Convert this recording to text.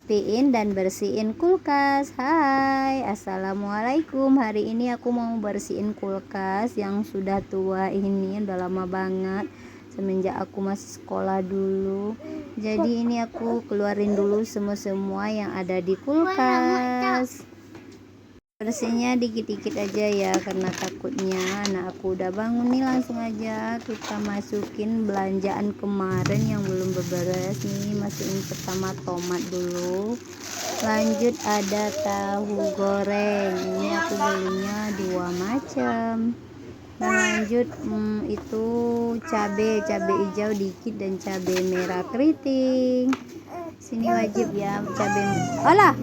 rapiin dan bersihin kulkas. Hai, assalamualaikum. Hari ini aku mau bersihin kulkas yang sudah tua ini, udah lama banget semenjak aku masih sekolah dulu. Jadi ini aku keluarin dulu semua yang ada di kulkas. Bersihnya dikit-dikit aja ya, karena takutnya anak aku udah bangun nih. Langsung aja kita masukin belanjaan kemarin yang belum beberes nih. Masukin pertama tomat dulu, lanjut ada tahu goreng, ini aku belinya 2 macam. Dan lanjut itu cabai hijau dikit dan cabai merah keriting. Sini wajib ya cabai. Alah,